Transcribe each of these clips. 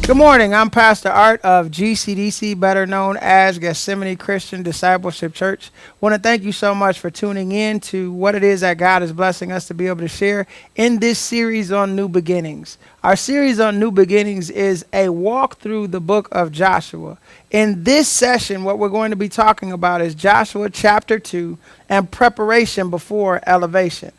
Good morning. I'm Pastor Art of GCDC, better known as Gethsemane Christian Discipleship Church. Want to thank you so much for tuning in to what it is that God is blessing us to be able to share in this series on New Beginnings. Our series on New Beginnings is a walk through the book of Joshua. In this session, what we're going to be talking about is Joshua chapter 2 and preparation before elevation.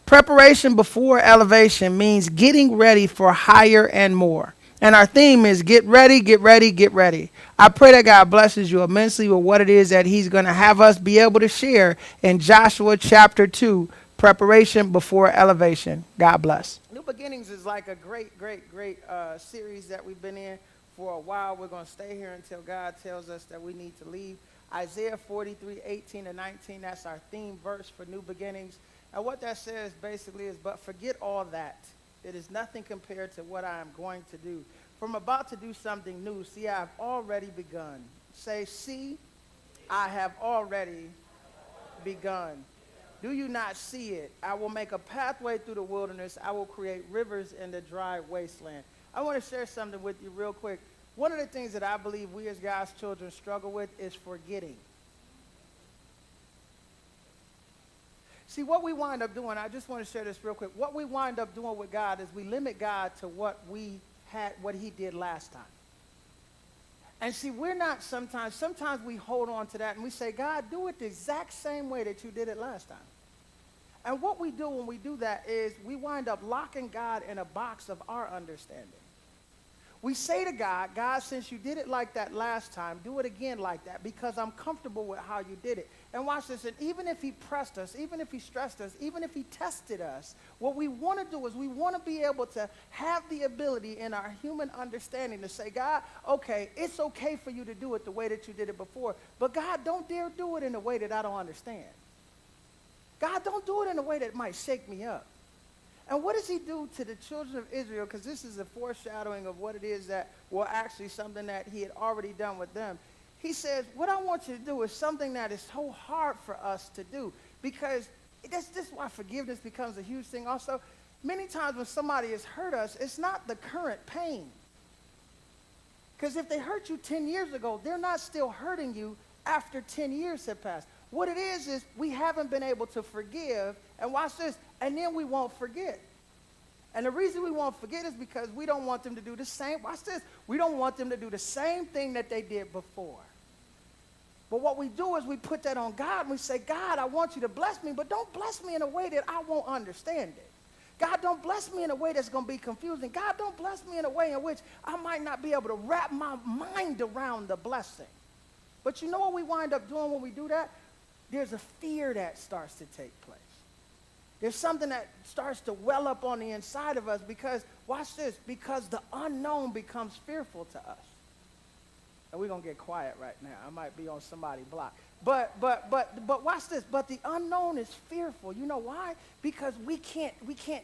Preparation before elevation means getting ready for higher and more. And our theme is get ready, get ready, get ready. I pray that God blesses you immensely with what it is that he's going to have us be able to share in Joshua chapter 2, preparation before elevation. God bless. New Beginnings is like a great series that we've been in for a while. We're going to stay here until God tells us that we need to leave. Isaiah 43, 18 and 19, that's our theme verse for New Beginnings. And what that says basically is, but forget all that. It is nothing compared to what I am going to do. For I'm about to do something new. See, I have already begun. Say, see, I have already begun. Do you not see it? I will make a pathway through the wilderness. I will create rivers in the dry wasteland. I want to share something with you real quick. One of the things that I believe we as God's children struggle with is forgetting. See, what we wind up doing, I just want to share this real quick. What we wind up doing with God is we limit God to what he did last time. And see, we're not sometimes we hold on to that and we say, God, do it the exact same way that you did it last time. And what we do when we do that is we wind up locking God in a box of our understanding. We say to God, God, since you did it like that last time, do it again like that because I'm comfortable with how you did it. And watch this, and even if he pressed us, even if he stressed us, even if he tested us, what we want to do is we want to be able to have the ability in our human understanding to say, God, okay, it's okay for you to do it the way that you did it before, but God, don't dare do it in a way that I don't understand. God, don't do it in a way that might shake me up. And what does he do to the children of Israel? Because this is a foreshadowing of what it is that, well, actually something that he had already done with them. He says, what I want you to do is something that is so hard for us to do. Because this is why forgiveness becomes a huge thing. Also, many times when somebody has hurt us, it's not the current pain. Because if they hurt you 10 years ago, they're not still hurting you after 10 years have passed. What it is we haven't been able to forgive, and watch this, and then we won't forget. And the reason we won't forget is because we don't want them to do the same, watch this, we don't want them to do the same thing that they did before. But what we do is we put that on God, and we say, God, I want you to bless me, but don't bless me in a way that I won't understand it. God, don't bless me in a way that's going to be confusing. God, don't bless me in a way in which I might not be able to wrap my mind around the blessing. But you know what we wind up doing when we do that? There's a fear that starts to take place. There's something that starts to well up on the inside of us because, watch this, because the unknown becomes fearful to us. And we're going to get quiet right now. I might be on somebody's block. But watch this. But the unknown is fearful. You know why? Because we can't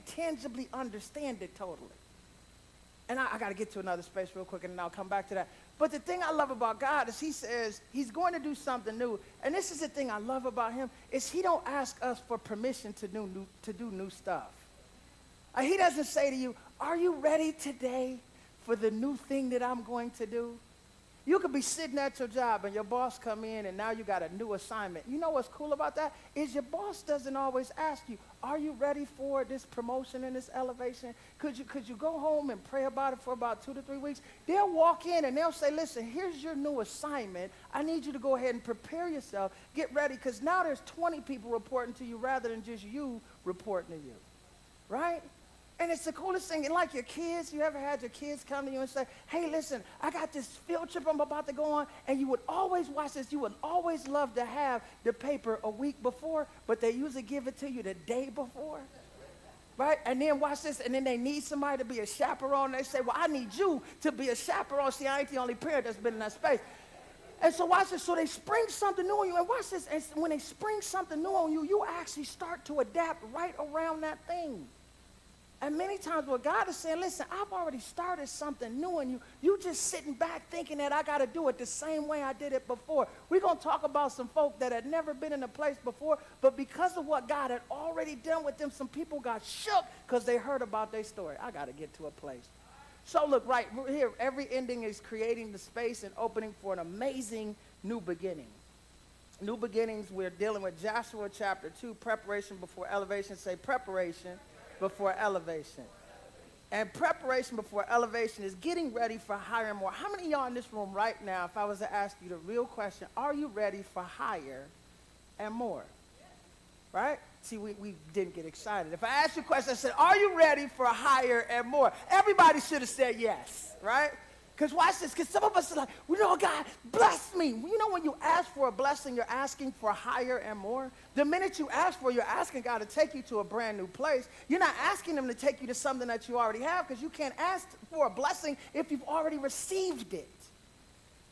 tangibly understand it totally. And I got to get to another space real quick, and then I'll come back to that. But the thing I love about God is he says he's going to do something new. And this is the thing I love about him, is he don't ask us for permission to do new stuff. He doesn't say to you, are you ready today for the new thing that I'm going to do? You could be sitting at your job and your boss come in and now you got a new assignment. You know what's cool about that? Is your boss doesn't always ask you, are you ready for this promotion and this elevation? Could you go home and pray about it for about 2 to 3 weeks? They'll walk in and they'll say, listen, here's your new assignment. I need you to go ahead and prepare yourself. Get ready, because now there's 20 people reporting to you rather than just you reporting to you. Right? And it's the coolest thing. And like your kids, you ever had your kids come to you and say, hey, listen, I got this field trip I'm about to go on, and you would always watch this. You would always love to have the paper a week before, but they usually give it to you the day before. Right? And then watch this, and then they need somebody to be a chaperone. They say, well, I need you to be a chaperone. See, I ain't the only parent that's been in that space. And so watch this. So they spring something new on you. And watch this. And when they spring something new on you, you actually start to adapt right around that thing. And many times what God is saying, listen, I've already started something new in you. You just sitting back thinking that I got to do it the same way I did it before. We're going to talk about some folk that had never been in a place before, but because of what God had already done with them, some people got shook because they heard about their story. I got to get to a place. So look, right here, every ending is creating the space and opening for an amazing new beginning. New beginnings, we're dealing with Joshua chapter 2, preparation before elevation. Say preparation before elevation. And preparation before elevation is getting ready for higher and more. How many of y'all in this room right now, if I was to ask you the real question, are you ready for higher and more? Right? See, we didn't get excited. If I asked you a question, I said, are you ready for higher and more? Everybody should have said yes, right? Because watch this, because some of us are like, well, no, God, bless me. You know, when you ask for a blessing, you're asking for higher and more. The minute you ask for, you're asking God to take you to a brand new place. You're not asking him to take you to something that you already have, because you can't ask for a blessing if you've already received it.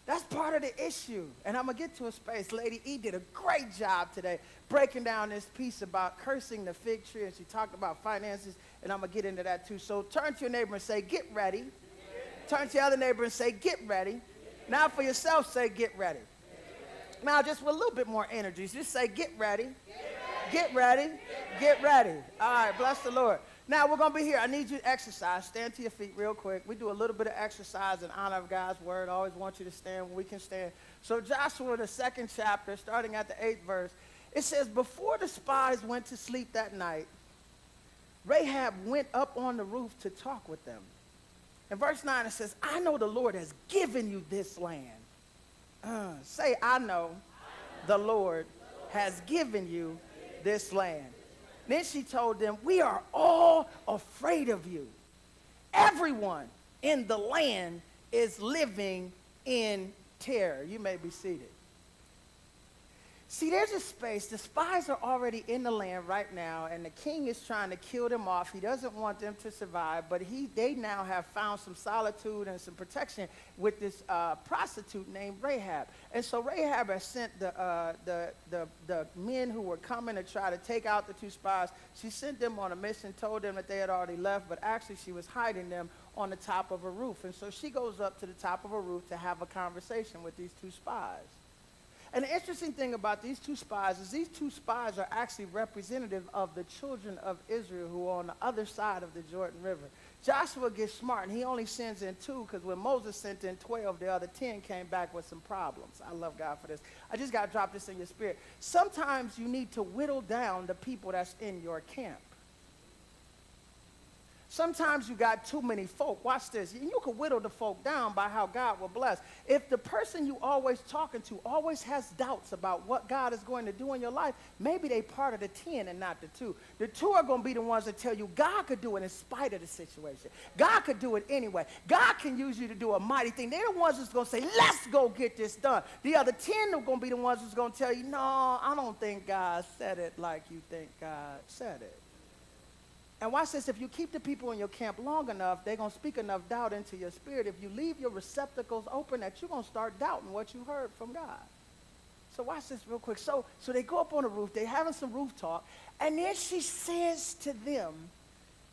That's part of the issue. And I'm going to get to a space. Lady E did a great job today breaking down this piece about cursing the fig tree, and she talked about finances, and I'm going to get into that too. So turn to your neighbor and say, get ready. Turn to your other neighbor and say, get ready. Now for yourself, say, get ready. Now just with a little bit more energy, just say, get ready. Get ready. Get ready. All right, bless the Lord. Now we're going to be here. I need you to exercise. Stand to your feet real quick. We do a little bit of exercise in honor of God's word. I always want you to stand when we can stand. So Joshua, the 2nd chapter, starting at the 8th verse, it says, before the spies went to sleep that night, Rahab went up on the roof to talk with them. In verse 9, it says, I know the Lord has given you this land. Say, I know the Lord has given you this land. Then she told them, we are all afraid of you. Everyone in the land is living in terror. You may be seated. See, there's a space. The spies are already in the land right now, and the king is trying to kill them off. He doesn't want them to survive, but they now have found some solitude and some protection with this prostitute named Rahab. And so Rahab has sent the men who were coming to try to take out the 2 spies. She sent them on a mission, told them that they had already left, but actually she was hiding them on the top of a roof. And so she goes up to the top of a roof to have a conversation with these 2 spies. And the interesting thing about these 2 spies is these 2 spies are actually representative of the children of Israel who are on the other side of the Jordan River. Joshua gets smart, and he only sends in 2 because when Moses sent in 12, the other 10 came back with some problems. I love God for this. I just got to drop this in your spirit. Sometimes you need to whittle down the people that's in your camp. Sometimes you got too many folk. Watch this. And you can whittle the folk down by how God will bless. If the person you always talking to always has doubts about what God is going to do in your life, maybe they part of the 10 and not the 2. The 2 are going to be the ones that tell you God could do it in spite of the situation. God could do it anyway. God can use you to do a mighty thing. They're the ones that's going to say, let's go get this done. The other 10 are going to be the ones that's going to tell you, no, I don't think God said it like you think God said it. And watch this, if you keep the people in your camp long enough, they're going to speak enough doubt into your spirit. If you leave your receptacles open, that you're going to start doubting what you heard from God. So watch this real quick. So they go up on the roof. They're having some roof talk. And then she says to them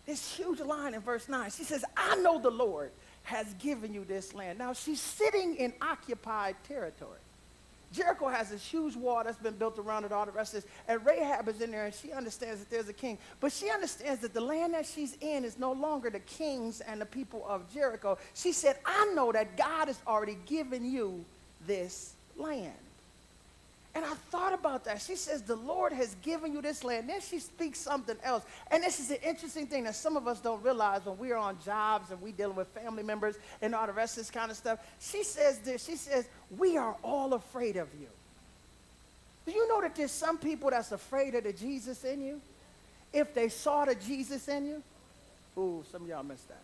this huge line in verse 9. She says, I know the Lord has given you this land. Now, she's sitting in occupied territory. Jericho has this huge wall that's been built around it, all the rest of this. And Rahab is in there, and she understands that there's a king. But she understands that the land that she's in is no longer the kings and the people of Jericho. She said, I know that God has already given you this land. And I thought about that. She says, the Lord has given you this land. Then she speaks something else. And this is an interesting thing that some of us don't realize when we're on jobs and we're dealing with family members and all the rest of this kind of stuff. She says this. She says, we are all afraid of you. Do you know that there's some people that's afraid of the Jesus in you? If they saw the Jesus in you? Ooh, some of y'all missed that.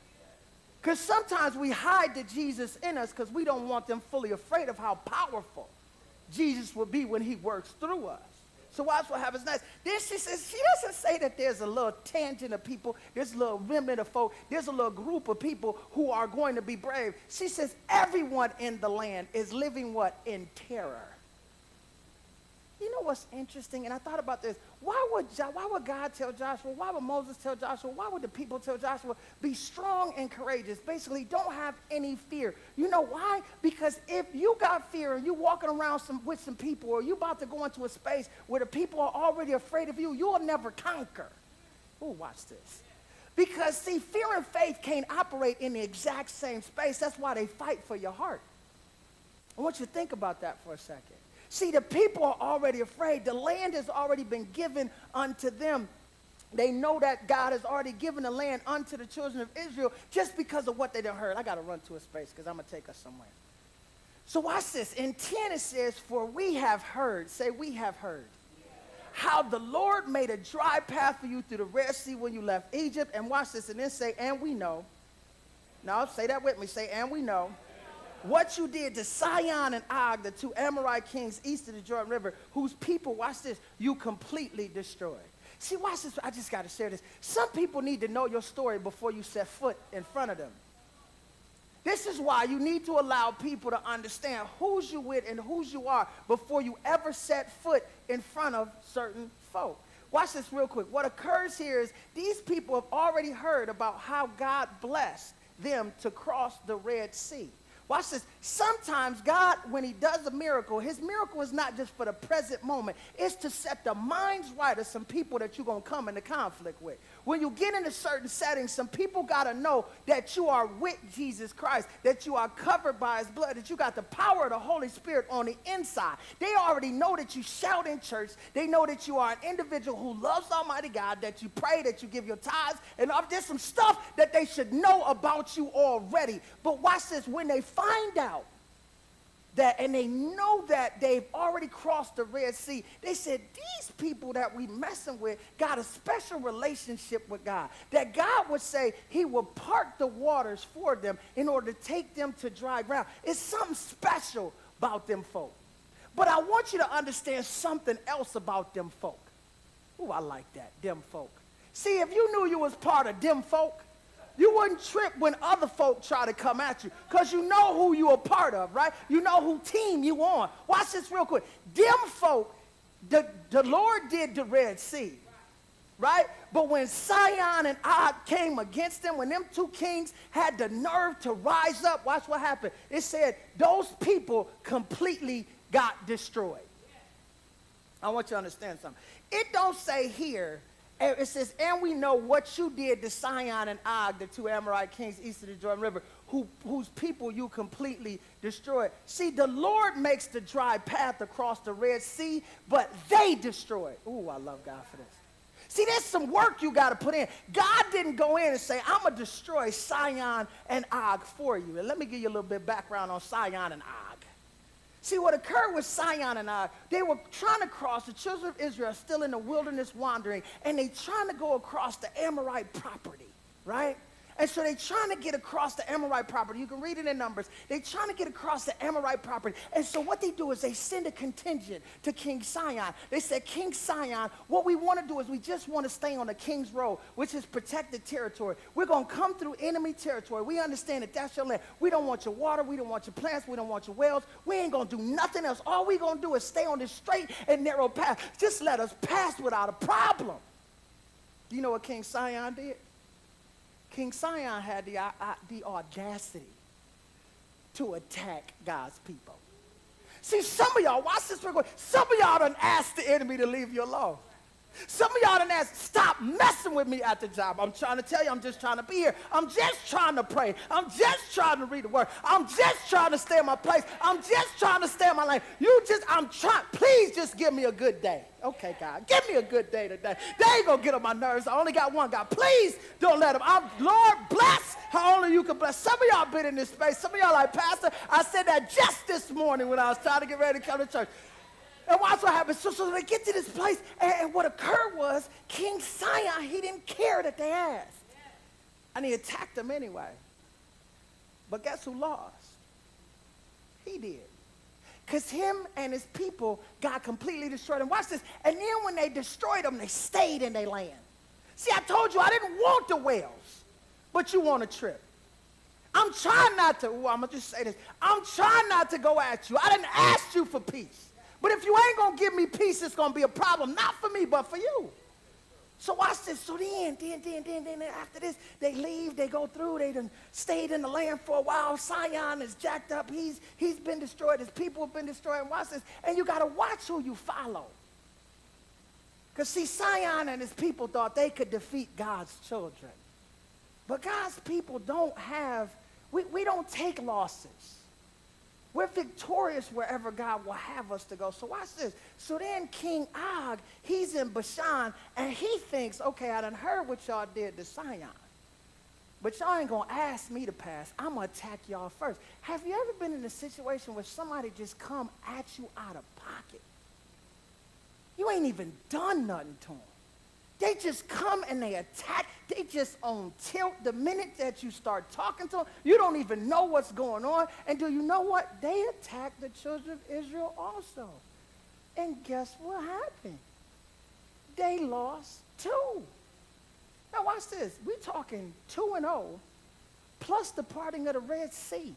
Because sometimes we hide the Jesus in us because we don't want them fully afraid of how powerful Jesus will be when he works through us. So watch what happens next. Then she says, she doesn't say that there's a little tangent of people, there's a little remnant of folk, there's a little group of people who are going to be brave. She says everyone in the land is living what? In terror. you know what's interesting? And I thought about this. Why would God tell Joshua? Why would Moses tell Joshua? Why would the people tell Joshua, be strong and courageous? Basically, don't have any fear. You know why? Because if you got fear and you walking around with some people, or you about to go into a space where the people are already afraid of you, you'll never conquer. Ooh, watch this. Because, see, fear and faith can't operate in the exact same space. That's why they fight for your heart. I want you to think about that for a second. See, the people are already afraid. The land has already been given unto them. They know that God has already given the land unto the children of Israel just because of what they done heard. I got to run to a space because I'm going to take us somewhere. So watch this. In 10 it says, for we have heard. Say, we have heard. How the Lord made a dry path for you through the Red Sea when you left Egypt. And watch this. And then say, and we know. Now, say that with me. Say, and we know. What you did to Sihon and Og, the two Amorite kings east of the Jordan River, whose people, watch this, you completely destroyed. See, watch this. I just got to share this. Some people need to know your story before you set foot in front of them. This is why you need to allow people to understand who's you with and whose you are before you ever set foot in front of certain folk. Watch this real quick. What occurs here is these people have already heard about how God blessed them to cross the Red Sea. Watch this. Sometimes God, when he does a miracle, his miracle is not just for the present moment. It's to set the minds right of some people that you're going to come into conflict with. When you get into certain settings, some people got to know that you are with Jesus Christ, that you are covered by his blood, that you got the power of the Holy Spirit on the inside. They already know that you shout in church. They know that you are an individual who loves Almighty God, that you pray, that you give your tithes, and there's some stuff that they should know about you already. But watch this. When they find out that, and they know that they've already crossed the Red Sea, they said, these people that we messing with got a special relationship with God. That God would say he would part the waters for them in order to take them to dry ground. It's something special about them folk. But I want you to understand something else about them folk. Ooh, I like that, them folk. See, if you knew you was part of them folk, you wouldn't trip when other folk try to come at you because you know who you a part of, right? You know who team you on. Watch this real quick. Them folk, the Lord did the Red Sea, right? But when Sihon and Og came against them, when them two kings had the nerve to rise up, watch what happened. It said those people completely got destroyed. I want you to understand something. It don't say here, it says, and we know what you did to Sihon and Og, the two Amorite kings east of the Jordan River, whose people you completely destroyed. See, the Lord makes the dry path across the Red Sea, but they destroyed. Ooh, I love God for this. See, there's some work you got to put in. God didn't go in and say, I'm going to destroy Sihon and Og for you. And let me give you a little bit of background on Sihon and Og. See, what occurred with Sihon and Og, they were trying to cross. The children of Israel are still in the wilderness wandering, and they're trying to go across the Amorite property, right? And so they're trying to get across the Amorite property. You can read it in Numbers. They're trying to get across the Amorite property. And so what they do is they send a contingent to King Sihon. They said, King Sihon, what we want to do is we just want to stay on the King's Road, which is protected territory. We're going to come through enemy territory. We understand that that's your land. We don't want your water. We don't want your plants. We don't want your wells. We ain't going to do nothing else. All we're going to do is stay on this straight and narrow path. Just let us pass without a problem. Do you know what King Sihon did? King Sihon had the audacity to attack God's people. See, some of y'all, watch this real quick. Some of y'all done asked the enemy to leave you alone. Some of y'all done asked, stop messing with me at the job. I'm trying to tell you, I'm just trying to be here. I'm just trying to pray. I'm just trying to read the word. I'm just trying to stay in my place. I'm just trying to stay in my lane. I'm trying, please just give me a good day. Okay, God, give me a good day today. They ain't going to get on my nerves. I only got one God. Please don't let them. Lord, bless how only you can bless. Some of y'all been in this space. Some of y'all like, Pastor, I said that just this morning when I was trying to get ready to come to church. And watch what happens. So they get to this place, and what occurred was King Sihon, he didn't care that they asked. And he attacked them anyway. But guess who lost? He did. Because him and his people got completely destroyed. And watch this. And then when they destroyed them, they stayed in their land. See, I told you I didn't want the wells, but you want a trip. I'm trying not to, I'm going to just say this. I'm trying not to go at you. I didn't ask you for peace. But if you ain't going to give me peace, it's going to be a problem, not for me, but for you. So watch this. So then after this, they leave, they go through, they done stayed in the land for a while. Sion is jacked up. He's been destroyed. His people have been destroyed. And watch this. And you got to watch who you follow. Because see, Sion and his people thought they could defeat God's children. But God's people don't have, we don't take losses. We're victorious wherever God will have us to go. So watch this. So then King Og, he's in Bashan, and he thinks, okay, I done heard what y'all did to Sion. But y'all ain't going to ask me to pass. I'm going to attack y'all first. Have you ever been in a situation where somebody just come at you out of pocket? You ain't even done nothing to them. They just come and they attack. They just on tilt. The minute that you start talking to them, you don't even know what's going on. And do you know what? They attacked the children of Israel also. And guess what happened? They lost too. Now watch this. We're talking 2-0 plus the parting of the Red Sea.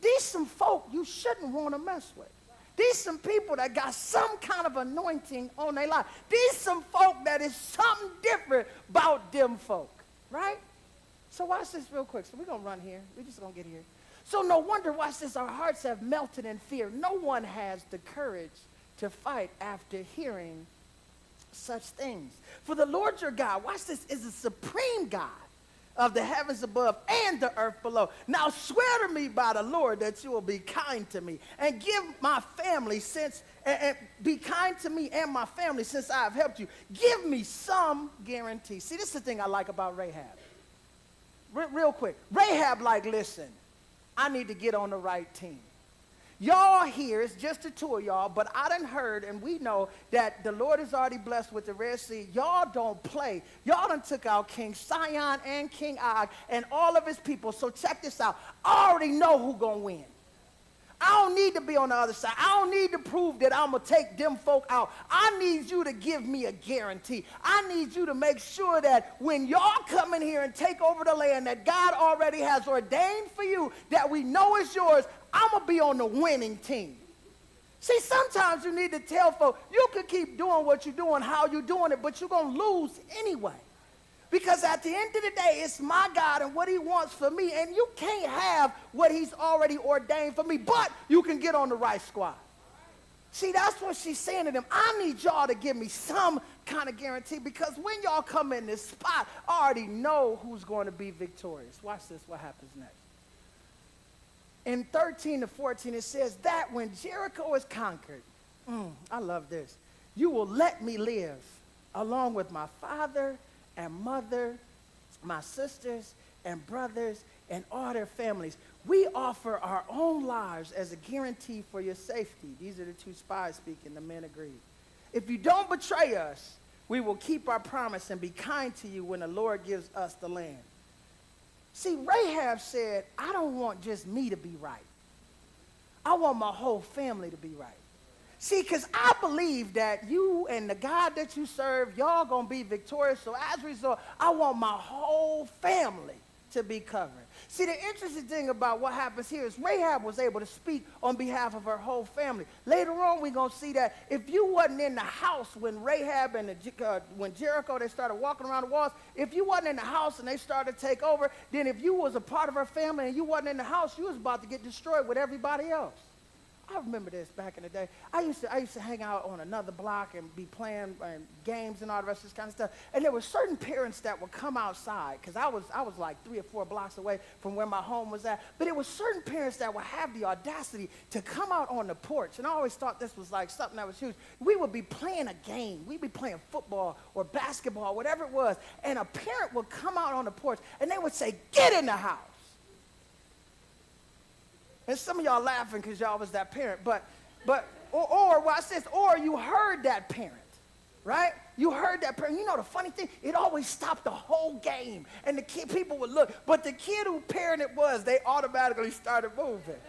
These some folk you shouldn't want to mess with. These some people that got some kind of anointing on their life. These some folk that is something different about them folk, right? So watch this real quick. So we're going to run here. We're just going to get here. So no wonder, watch this, our hearts have melted in fear. No one has the courage to fight after hearing such things. For the Lord your God, watch this, is a supreme God of the heavens above and the earth below. Now swear to me by the Lord that you will be kind to me and give my family and be kind to me and my family since I have helped you. Give me some guarantee. See, this is the thing I like about Rahab. Real quick. Rahab like, listen, I need to get on the right team. Y'all here, it's just the two of y'all, but I done heard, and we know that the Lord is already blessed with the Red Sea. Y'all don't play. Y'all done took out King Sion and King Og and all of his people. So check this out. I already know who gonna win. I don't need to be on the other side. I don't need to prove that I'm going to take them folk out. I need you to give me a guarantee. I need you to make sure that when y'all come in here and take over the land that God already has ordained for you, that we know is yours, I'm going to be on the winning team. See, sometimes you need to tell folk, you can keep doing what you're doing, how you're doing it, but you're going to lose anyway. Because at the end of the day, it's my God and what he wants for me, and you can't have what he's already ordained for me, but you can get on the right squad. See, that's what she's saying to them. I need y'all to give me some kind of guarantee, because when y'all come in this spot, I already know who's going to be victorious. Watch this, what happens next. In 13 to 14, it says that when Jericho is conquered, I love this, you will let me live along with my father and mother, my sisters and brothers, and all their families. We offer our own lives as a guarantee for your safety. These are the two spies speaking. The men agreed. If you don't betray us, we will keep our promise and be kind to you when the Lord gives us the land. See, Rahab said, I don't want just me to be right. I want my whole family to be right. See, because I believe that you and the God that you serve, y'all going to be victorious. So as a result, I want my whole family to be covered. See, the interesting thing about what happens here is Rahab was able to speak on behalf of her whole family. Later on, we're going to see that if you wasn't in the house when Rahab and when Jericho, they started walking around the walls, if you wasn't in the house and they started to take over, then if you was a part of her family and you wasn't in the house, you was about to get destroyed with everybody else. I remember this back in the day. I used to hang out on another block and be playing games and all the rest of this kind of stuff. And there were certain parents that would come outside, because I was like 3 or 4 blocks away from where my home was at. But there were certain parents that would have the audacity to come out on the porch. And I always thought this was like something that was huge. We would be playing a game. We'd be playing football or basketball, whatever it was. And a parent would come out on the porch and they would say, "Get in the house." And some of y'all laughing because y'all was that parent, or watch this, or you heard that parent, right? You heard that parent. You know the funny thing, it always stopped the whole game, and the people would look, but the kid whose parent it was, they automatically started moving.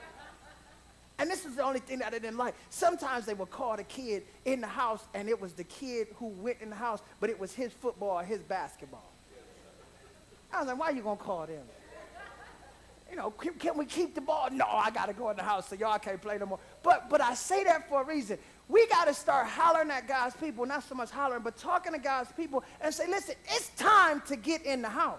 And this is the only thing that I didn't like. Sometimes they would call the kid in the house, and it was the kid who went in the house, but it was his football or his basketball. I was like, why are you going to call them? You know, can we keep the ball? No, I got to go in the house, so y'all can't play no more. But I say that for a reason. We got to start hollering at God's people, not so much hollering, but talking to God's people and say, listen, it's time to get in the house.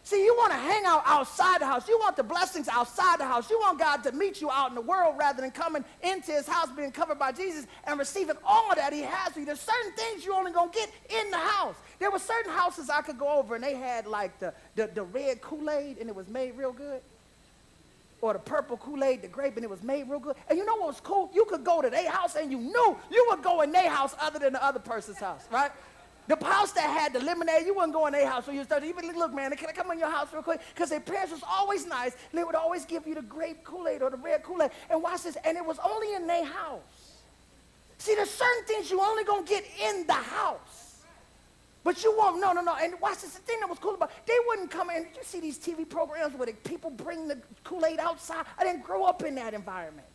See, you want to hang out outside the house. You want the blessings outside the house. You want God to meet you out in the world rather than coming into his house, being covered by Jesus and receiving all that he has for you. There's certain things you only going to get in the house. There were certain houses I could go over, and they had like the red Kool-Aid, and it was made real good. Or the purple Kool-Aid, the grape, and it was made real good. And you know what was cool? You could go to their house, and you knew you would go in their house other than the other person's house, right? The house that had the lemonade, you wouldn't go in their house. So you started, even look, man, can I come in your house real quick? Because their parents was always nice, and they would always give you the grape Kool-Aid or the red Kool-Aid. And watch this, and it was only in their house. See, there's certain things you only going to get in the house. But you won't, no. And watch this, the thing that was cool about they wouldn't come in. You see these TV programs where people bring the Kool-Aid outside. I didn't grow up in that environment.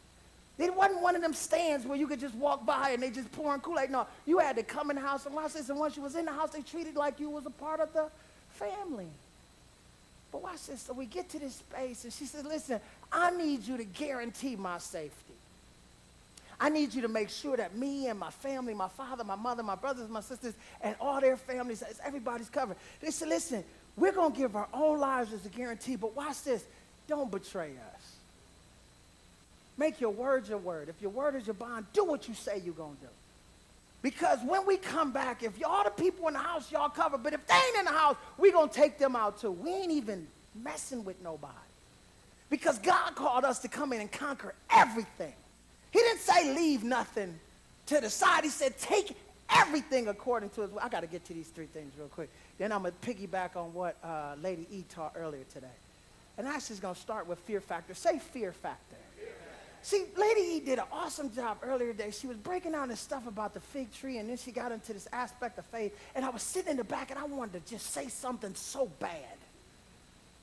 It wasn't one of them stands where you could just walk by and they just pouring Kool-Aid. No, you had to come in the house and watch this. And once you was in the house, they treated like you was a part of the family. But watch this. So we get to this space, and she says, listen, I need you to guarantee my safety. I need you to make sure that me and my family, my father, my mother, my brothers, my sisters, and all their families, everybody's covered. They said, listen, we're going to give our own lives as a guarantee, but watch this. Don't betray us. Make your word your word. If your word is your bond, do what you say you're going to do. Because when we come back, if all the people in the house, y'all cover, but if they ain't in the house, we're going to take them out too. We ain't even messing with nobody. Because God called us to come in and conquer everything. He didn't say leave nothing to the side. He said take everything according to his will. I got to get to these three things real quick. Then I'm going to piggyback on what Lady E taught earlier today. And actually, it's going to start with fear factor. Say fear factor. See, Lady E did an awesome job earlier today. She was breaking down this stuff about the fig tree, and then she got into this aspect of faith. And I was sitting in the back, and I wanted to just say something so bad.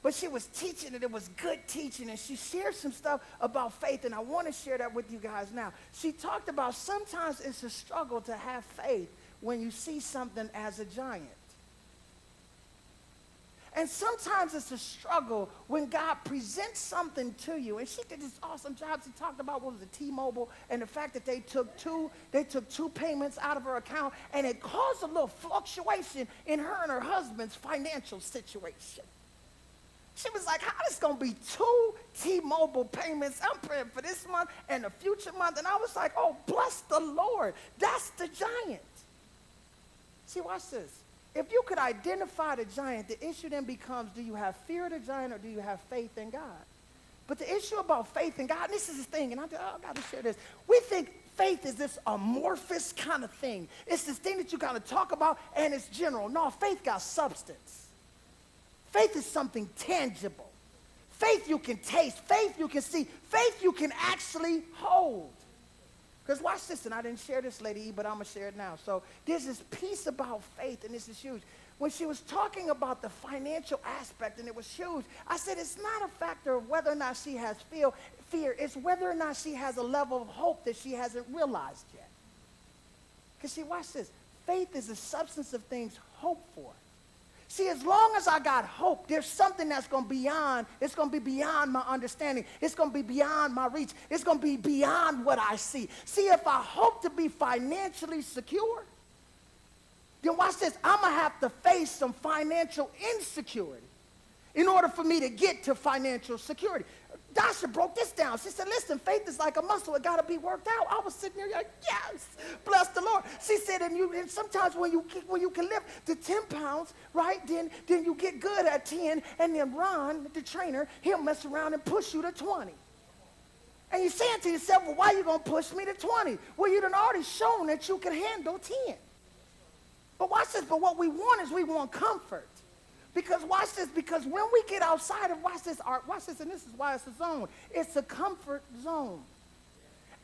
But she was teaching, and it was good teaching, and she shared some stuff about faith, and I want to share that with you guys now. She talked about sometimes it's a struggle to have faith when you see something as a giant. And sometimes it's a struggle when God presents something to you. And she did this awesome job. She talked about what was it, T-Mobile, and the fact that they took two payments out of her account, and it caused a little fluctuation in her and her husband's financial situation. She was like, how is going to be two T-Mobile payments? I'm praying for this month and the future month. And I was like, oh, bless the Lord. That's the giant. See, watch this. If you could identify the giant, the issue then becomes, do you have fear of the giant or do you have faith in God? But the issue about faith in God, and this is the thing, and I got to share this. We think faith is this amorphous kind of thing. It's this thing that you got to talk about, and it's general. No, faith got substance. Faith is something tangible. Faith you can taste. Faith you can see. Faith you can actually hold. Because watch this, and I didn't share this, Lady E, but I'm going to share it now. So there's this piece about faith, and this is huge. When she was talking about the financial aspect, and it was huge, I said it's not a factor of whether or not she has fear. It's whether or not she has a level of hope that she hasn't realized yet. Because see, watch this. Faith is the substance of things hoped for. See, as long as I got hope, there's something that's going to be beyond, it's going to be beyond my understanding. It's going to be beyond my reach. It's going to be beyond what I see. See, if I hope to be financially secure, then watch this. I'm going to have to face some financial insecurity in order for me to get to financial security. Dasha broke this down. She said, listen, faith is like a muscle. It got to be worked out. I was sitting there like, yes, bless the Lord. She said, and sometimes when you can lift to 10 pounds, right, then you get good at 10, and then Ron, the trainer, he'll mess around and push you to 20. And you're saying to yourself, well, why are you going to push me to 20? Well, you done already shown that you can handle 10. But watch this. But what we want is we want comfort. Because watch this, because when we get outside of, watch this, and this is why it's a zone. It's a comfort zone.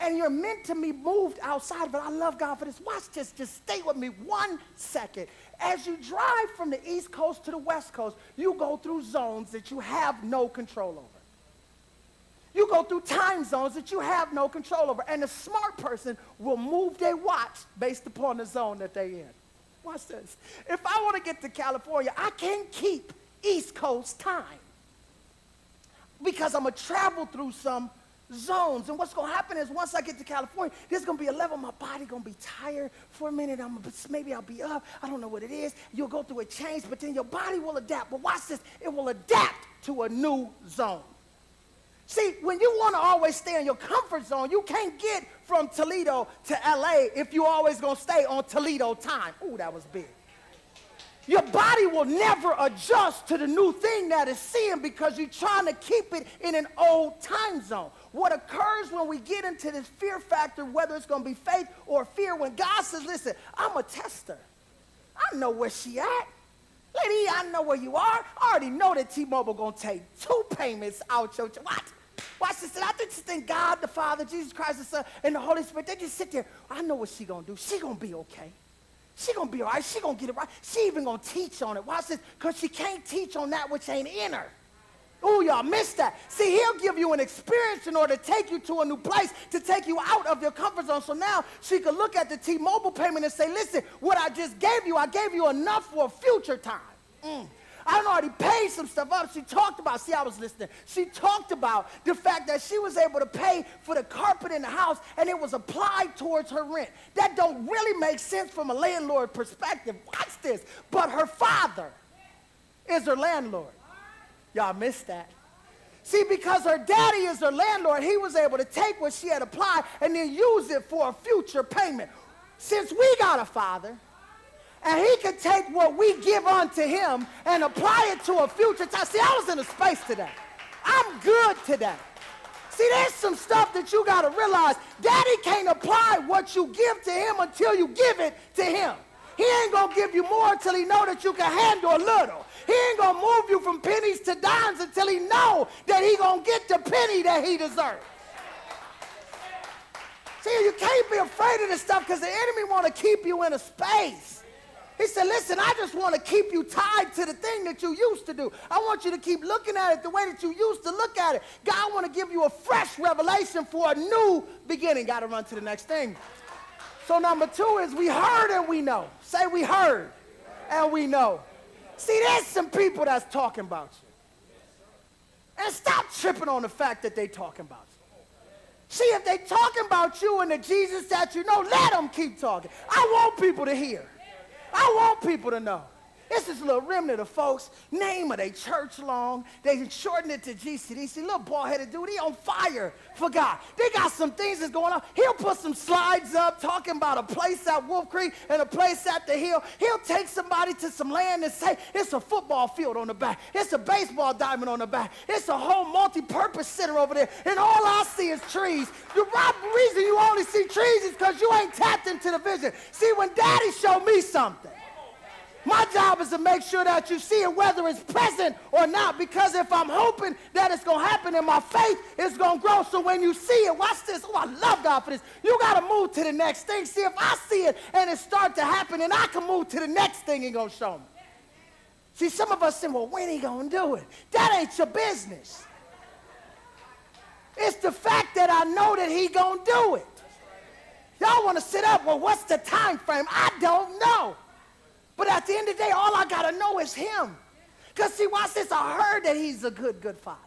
And you're meant to be moved outside of it. I love God for this. Watch this, just stay with me 1 second. As you drive from the East Coast to the West Coast, you go through zones that you have no control over. You go through time zones that you have no control over. And a smart person will move their watch based upon the zone that they're in. Watch this. If I want to get to California, I can't keep East Coast time because I'm going to travel through some zones. And what's going to happen is once I get to California, there's going to be a level, my body going to be tired for a minute. Maybe I'll be up. I don't know what it is. You'll go through a change, but then your body will adapt. But watch this. It will adapt to a new zone. See, when you want to always stay in your comfort zone, you can't get from Toledo to LA if you're always going to stay on Toledo time. Ooh, that was big. Your body will never adjust to the new thing that it's seeing because you're trying to keep it in an old time zone. What occurs when we get into this fear factor, whether it's going to be faith or fear, when God says, listen, I'm a tester. I know where she at. Lady, I know where you are. I already know that T-Mobile going to take 2 payments out your... What? Watch this. I just think God, the Father, Jesus Christ, the Son, and the Holy Spirit, they just sit there. I know what she going to do. She going to be okay. She going to be all right. She going to get it right. She even going to teach on it. Watch this. Because she can't teach on that which ain't in her. Ooh, y'all missed that. See, he'll give you an experience in order to take you to a new place, to take you out of your comfort zone. So now she could look at the T-Mobile payment and say, listen, what I just gave you, I gave you enough for a future time. I already paid some stuff up. She talked about, see, I was listening. She talked about the fact that she was able to pay for the carpet in the house and it was applied towards her rent. That don't really make sense from a landlord perspective. Watch this. But her father is her landlord. Y'all missed that. See, because her daddy is her landlord, he was able to take what she had applied and then use it for a future payment. Since we got a father, and he can take what we give unto him and apply it to a future time. See, I was in a space today. I'm good today. See, there's some stuff that you got to realize. Daddy can't apply what you give to him until you give it to him. He ain't going to give you more until he know that you can handle a little. He ain't going to move you from pennies to dimes until he know that he going to get the penny that he deserves. See, you can't be afraid of this stuff because the enemy want to keep you in a space. He said, listen, I just want to keep you tied to the thing that you used to do. I want you to keep looking at it the way that you used to look at it. God want to give you a fresh revelation for a new beginning. Got to run to the next thing. So number 2 is we heard and we know. Say we heard and we know. See, there's some people that's talking about you. And stop tripping on the fact that they talking about you. See, if they talking about you and the Jesus that you know, let them keep talking. I want people to hear. I want people to know. It's this little remnant of folks, name of their church long. They shortened it to GCDC. Little bald-headed dude, he on fire for God. They got some things that's going on. He'll put some slides up talking about a place at Wolf Creek and a place at the hill. He'll take somebody to some land and say, it's a football field on the back. It's a baseball diamond on the back. It's a whole multi-purpose center over there. And all I see is trees. The reason you only see trees is because you ain't tapped into the vision. See, when Daddy showed me something, my job is to make sure that you see it, whether it's present or not, because if I'm hoping that it's going to happen and my faith is going to grow, so when you see it, watch this. Oh, I love God for this. You got to move to the next thing. See, if I see it and it start to happen, and I can move to the next thing He's going to show me. See, some of us say, well, when He going to do it? That ain't your business. It's the fact that I know that He going to do it. Y'all want to sit up, well, what's the time frame? I don't know. But at the end of the day, all I got to know is Him. Because see, watch this, I heard that He's a good, good Father.